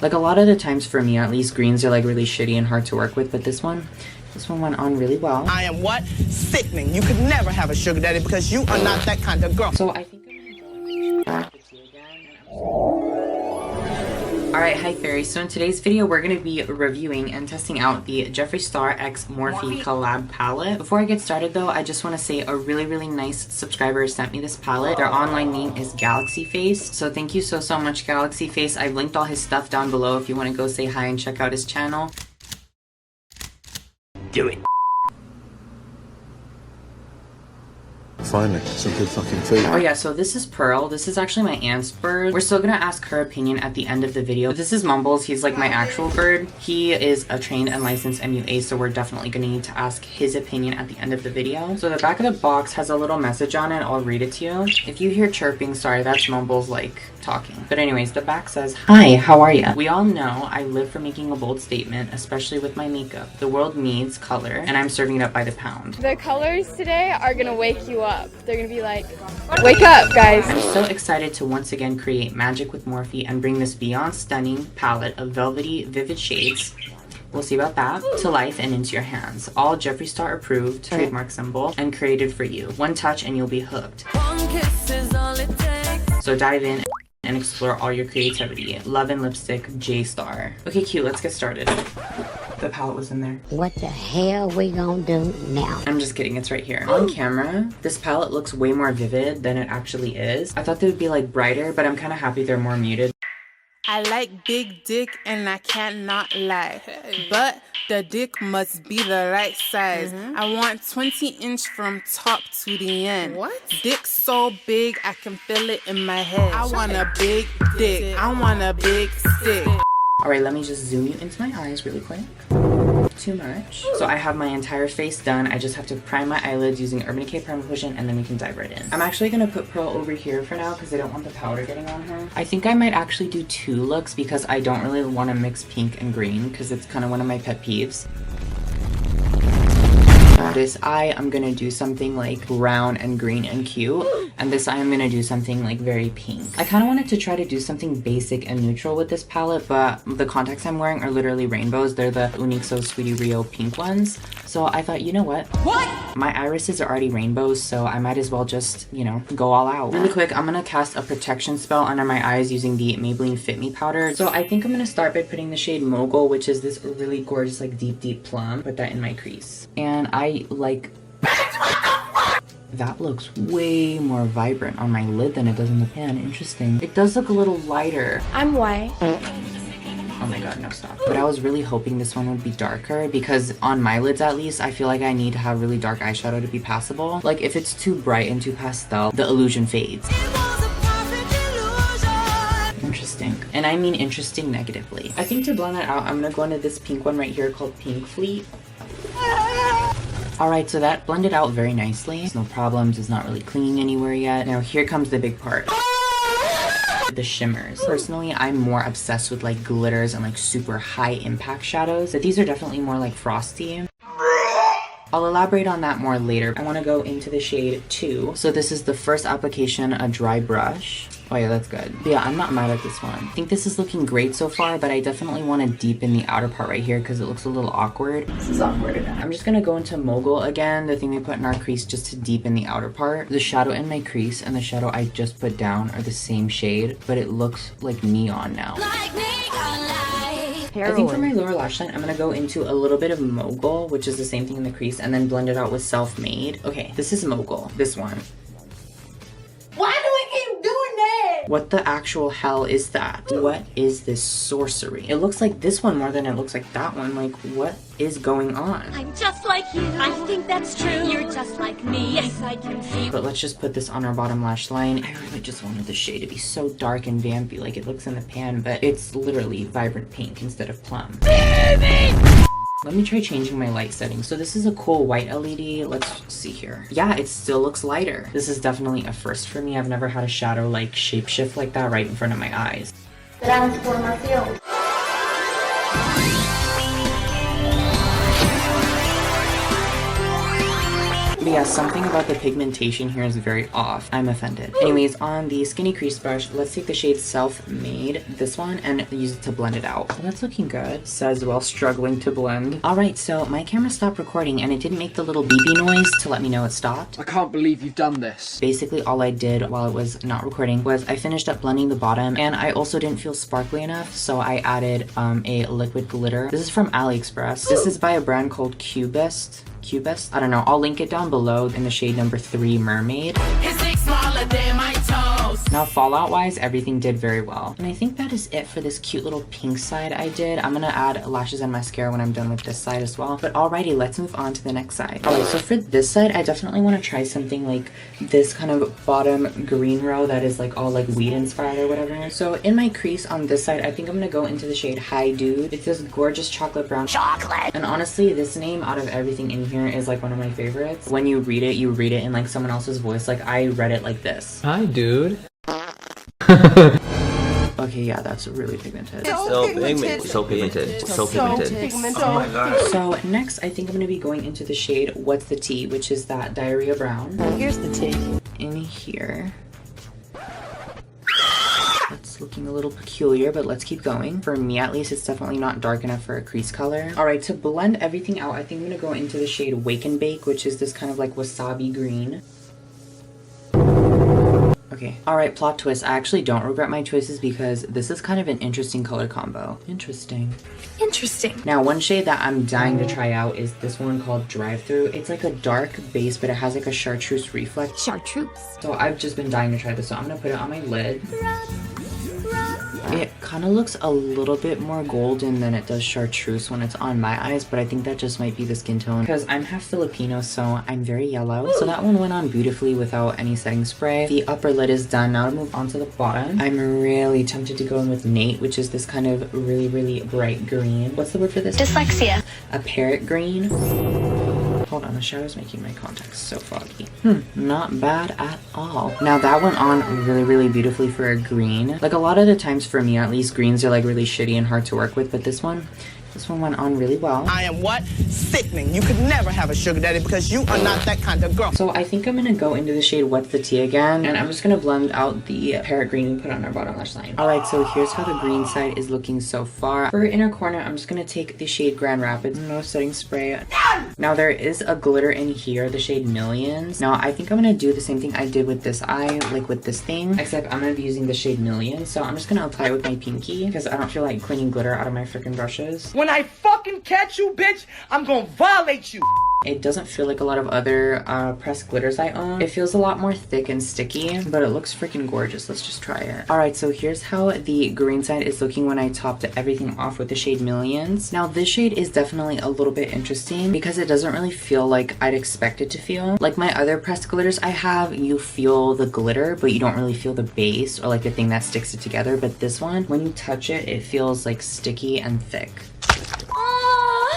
Like a lot of the times for me, at least, greens are like really shitty and hard to work with, but this one went on really well. I am what? Sickening. You could never have a sugar daddy because you are not that kind of girl. So I think I'm gonna go with you again. Alright, hi fairies. So in today's video, we're going to be reviewing and testing out the Jeffree Star x Morphe collab palette. Before I get started though, I just want to say a really nice subscriber sent me this palette. Their online name is GalaxyFaced. So thank you so much, GalaxyFaced. I've linked all his stuff down below if you want to go say hi and check out his channel. Do it. Finally, some good fucking food. Oh yeah, so this is Pearl. This is actually my aunt's bird. We're still gonna ask her opinion at the end of the video. This is Mumbles. He's like my actual bird. He is a trained and licensed MUA, so we're definitely gonna need to ask his opinion at the end of the video. So the back of the box has a little message on it. I'll read it to you. If you hear chirping, sorry, that's Mumbles like talking. But anyways, the back says, "Hi, how are ya? We all know I live for making a bold statement, especially with my makeup. The world needs color, and I'm serving it up by the pound." The colors today are gonna wake you up. They're gonna be like, wake up, guys. I'm so excited to once again create magic with Morphe and bring this beyond stunning palette of velvety, vivid shades, we'll see about that, to life and into your hands. All Jeffree Star approved, trademark symbol, and created for you. One touch and you'll be hooked. So dive in and explore all your creativity. Love and Lipstick, J Star. Okay, cute, let's get started. The palette was in there. What the hell we gonna do now? I'm just kidding, it's right here. On camera, this palette looks way more vivid than it actually is. I thought they would be like brighter, but I'm kind of happy they're more muted. I like big dick and I cannot lie, but the dick must be the right size. I want 20-inch from top to the end. What? Dick so big I can feel it in my head. I want a big dick. I want a big stick. Alright, let me just zoom you into my eyes really quick. Too much. So I have my entire face done. I just have to prime my eyelids using Urban Decay Primer Cushion and then we can dive right in. I'm actually going to put Pearl over here for now because I don't want the powder getting on her. I think I might actually do two looks because I don't really want to mix pink and green because it's kind of one of my pet peeves. This eye, I'm gonna do something like brown and green and cute. And this eye, I'm gonna do something like very pink. I kind of wanted to try to do something basic and neutral with this palette, but the contacts I'm wearing are literally rainbows. They're the 𝖈𝖗𝖆𝖈𝖆𝖆𝖆 pink ones. So I thought, you know what? My irises are already rainbows, so I might as well just, you know, go all out. Really quick, I'm gonna cast a protection spell under my eyes using the Maybelline Fit Me powder. So I think I'm gonna start by putting the shade Mogul, which is this really gorgeous, like deep plum. Put that in my crease. And I like... That looks way more vibrant on my lid than it does in the pan. Interesting. It does look a little lighter. I'm white. Oh my god, no, stop. But I was really hoping this one would be darker because on my lids at least, I feel like I need to have really dark eyeshadow to be passable. Like if it's too bright and too pastel, the illusion fades. Interesting. And I mean interesting negatively. I think to blend that out, I'm gonna go into this pink one right here called Pink Fleet. Alright, so that blended out very nicely. No problems, it's not really clinging anywhere yet. Now here comes the big part. The shimmers. Personally, I'm more obsessed with like glitters and like super high impact shadows, but these are definitely more like frosty. I'll elaborate on that more later. I want to go into the shade 2. So this is the first application, a dry brush. Oh yeah, that's good. But yeah, I'm not mad at this one. I think this is looking great so far, but I definitely want to deepen the outer part right here because it looks a little awkward. This is awkward. I'm just going to go into Mogul again, the thing we put in our crease just to deepen the outer part. The shadow in my crease and the shadow I just put down are the same shade, but it looks like neon now. I think for my lower lash line, I'm going to go into a little bit of Mogul, which is the same thing in the crease, and then blend it out with Self-Made. Okay, this is Mogul. This one. Why do we keep doing that? What the actual hell is that? What is this sorcery? It looks like this one more than it looks like that one. Like, what is going on? I'm just like you. I think that's true. You're just like me. Yes, I can see. But let's just put this on our bottom lash line. I really just wanted the shade to be so dark and vampy like it looks in the pan, but it's literally vibrant pink instead of plum. Baby! Let me try changing my light settings. So this is a cool white LED. Let's see here. Yeah, it still looks lighter. This is definitely a first for me. I've never had a shadow like shapeshift like that right in front of my eyes. yeah, something about the pigmentation here is very off. I'm offended. Anyways, on the skinny crease brush, let's take the shade Self-Made, this one, and use it to blend it out. Well, that's looking good, says while struggling to blend. Alright, so my camera stopped recording and it didn't make the little beepy noise to let me know it stopped. I can't believe you've done this. Basically, all I did while it was not recording was I finished up blending the bottom, and I also didn't feel sparkly enough, so I added a liquid glitter. This is from AliExpress. This is by a brand called Cubist. I don't know. I'll link it down below in the shade number 3 Mermaid. Smaller than my toes. Now fallout wise, everything did very well. And I think that is it for this cute little pink side I did. I'm gonna add lashes and mascara when I'm done with this side as well. But alrighty, let's move on to the next side. Alright, so for this side, I definitely want to try something like this kind of bottom green row that is like all like weed inspired or whatever. So in my crease on this side, I think I'm gonna go into the shade Hi Dude. It's this gorgeous chocolate brown. Chocolate! And honestly, this name out of everything in here is like one of my favorites. When you read it in like someone else's voice. Like I read it like this. Hi, dude. Okay, yeah, that's really pigmented. So pigmented. Oh my god. So next, I think I'm gonna be going into the shade What's the Tea, which is that diarrhea brown. Here's the tea. In here. That's looking a little peculiar, but let's keep going. For me, at least, it's definitely not dark enough for a crease color. All right, to blend everything out, I think I'm gonna go into the shade Wake and Bake, which is this kind of like wasabi green. Okay, alright, plot twist. I actually don't regret my choices because this is kind of an interesting color combo. Interesting. Now, one shade that I'm dying to try out is this one called Drive Through. It's like a dark base, but it has like a chartreuse reflect. Chartreuse. So I've just been dying to try this, so I'm gonna put it on my lid. It kind of looks a little bit more golden than it does chartreuse when it's on my eyes, but I think that just might be the skin tone because I'm half Filipino, so I'm very yellow. So that one went on beautifully without any setting spray. The upper lid is done. Now to move on to the bottom. I'm really tempted to go in with Nate, which is this kind of really, really bright green. What's the word for this? Dyslexia. A parrot green. Hold on, the shadow's making my contacts so foggy. Not bad at all. Now that went on really, really beautifully for a green. Like a lot of the times for me, at least, greens are like really shitty and hard to work with, but this one went on really well. I am what? Sickening. You could never have a sugar daddy because you are not that kind of girl. So I think I'm gonna go into the shade What's the Tea again, and I'm just gonna blend out the parrot green we put on our bottom lash line. Alright, so here's how the green side is looking so far. For inner corner, I'm just gonna take the shade Grand Rapids. No setting spray. Now there is a glitter in here, the shade Millions. Now I think I'm gonna do the same thing I did with this eye, like with this thing, except I'm gonna be using the shade Millions. So I'm just gonna apply it with my pinky because I don't feel like cleaning glitter out of my freaking brushes. When I fucking catch you, bitch, I'm gonna violate you. It doesn't feel like a lot of other pressed glitters I own. It feels a lot more thick and sticky, but it looks freaking gorgeous. Let's just try it. Alright, so here's how the green side is looking when I topped everything off with the shade Millions. Now this shade is definitely a little bit interesting because it doesn't really feel like I'd expect it to feel. Like my other pressed glitters I have, you feel the glitter, but you don't really feel the base or like the thing that sticks it together. But this one, when you touch it, it feels like sticky and thick.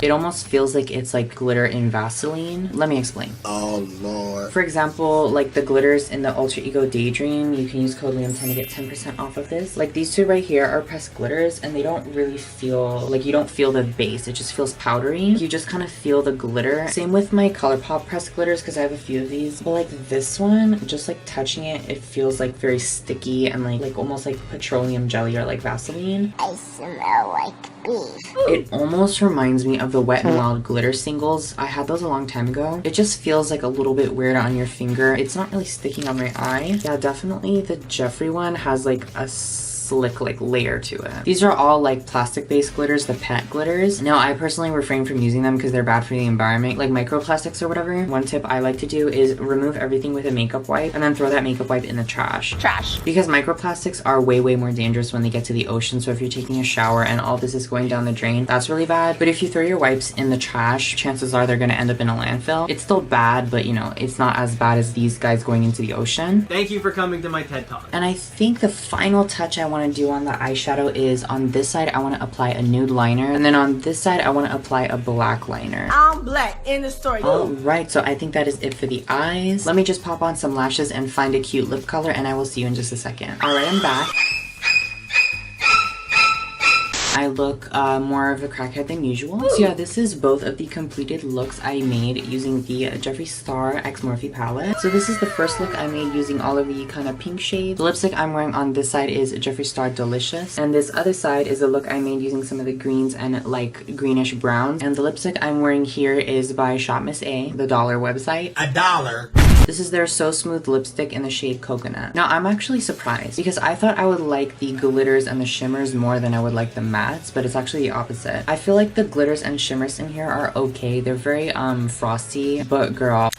It almost feels like it's like glitter in Vaseline. Let me explain. Oh lord. For example, like the glitters in the Ultra Ego Daydream, you can use code Liam10 to get 10% off of this. Like these two right here are pressed glitters and they don't really feel, like you don't feel the base, it just feels powdery. You just kind of feel the glitter. Same with my Colourpop pressed glitters because I have a few of these. But like this one, just like touching it, it feels like very sticky and like almost like petroleum jelly or like Vaseline. I smell like beef. It almost reminds me of the Wet n Wild glitter singles. I had those a long time ago. It just feels like a little bit weird on your finger. It's not really sticking on my eye. Yeah, definitely the Jeffree one has like a slick like layer to it. These are all like plastic based glitters, the pet glitters. Now I personally refrain from using them because they're bad for the environment, like microplastics or whatever. One tip I like to do is remove everything with a makeup wipe and then throw that makeup wipe in the trash. Because microplastics are way more dangerous when they get to the ocean. So if you're taking a shower and all this is going down the drain, that's really bad. But if you throw your wipes in the trash, chances are they're gonna end up in a landfill. It's still bad, but you know, it's not as bad as these guys going into the ocean. Thank you for coming to my TED Talk. And I think the final touch I want to do on the eyeshadow is on this side I want to apply a nude liner, and then on this side I want to apply a black liner. I'm black, in the story. Alright, so I think that is it for the eyes. Let me just pop on some lashes and find a cute lip color and I will see you in just a second. Alright, I'm back. I look more of a crackhead than usual. So yeah, this is both of the completed looks I made using the Jeffree Star X Morphe palette. So this is the first look I made using all of the kind of pink shades. The lipstick I'm wearing on this side is Jeffree Star Delicious, and this other side is a look I made using some of the greens and like greenish browns. And the lipstick I'm wearing here is by Shop Miss A, the dollar website. $1. This is their So Smooth lipstick in the shade Coconut. Now I'm actually surprised because I thought I would like the glitters and the shimmers more than I would like the mattes, but it's actually the opposite. I feel like the glitters and shimmers in here are okay. They're very frosty, but girl,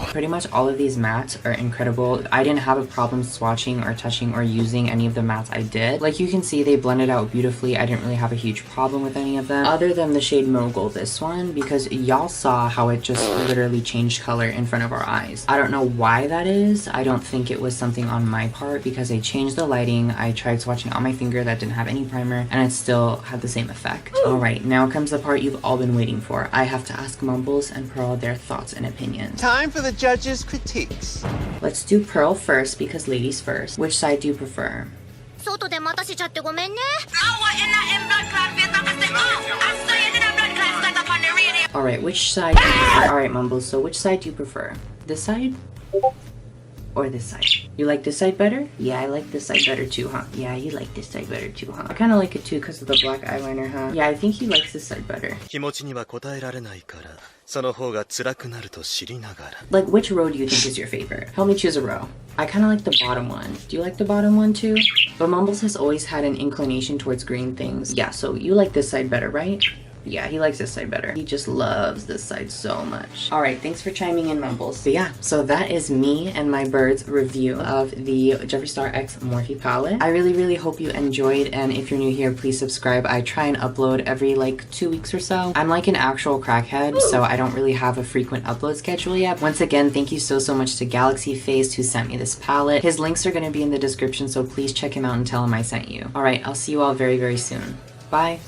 pretty much all of these mattes are incredible. I didn't have a problem swatching or touching or using any of the mattes I did. Like you can see, they blended out beautifully. I didn't really have a huge problem with any of them other than the shade Mogul, this one, because y'all saw how it just literally changed color in front of our eyes. I don't know why that is. I don't think it was something on my part because I changed the lighting. I tried swatching on my finger that didn't have any primer and it still had the same effect. Alright, now comes the part you've all been waiting for. I have to ask Mumbles and Pearl their thoughts and opinions. Time for the judges' critiques. Let's do Pearl first because ladies first. Which side do you prefer? Alright, which side do you prefer? Alright, Mumbles, so which side do you prefer? This side? Or this side? You like this side better? Yeah, I like this side better too, huh? Yeah, you like this side better too, huh? I kind of like it too because of the black eyeliner, huh? Yeah, I think he likes this side better. Like, which row do you think is your favorite? Help me choose a row. I kind of like the bottom one. Do you like the bottom one too? But Mumbles has always had an inclination towards green things. Yeah, so you like this side better, right? Yeah, he likes this side better. He just loves this side so much. Alright, thanks for chiming in, Mumbles. But yeah, so that is me and my bird's review of the Jeffree Star X Morphe palette. I really hope you enjoyed, and if you're new here, please subscribe. I try and upload every like 2 weeks or so. I'm like an actual crackhead, so I don't really have a frequent upload schedule yet. Once again, thank you so much to GalaxyFaced who sent me this palette. His links are going to be in the description, so please check him out and tell him I sent you. Alright, I'll see you all very soon. Bye!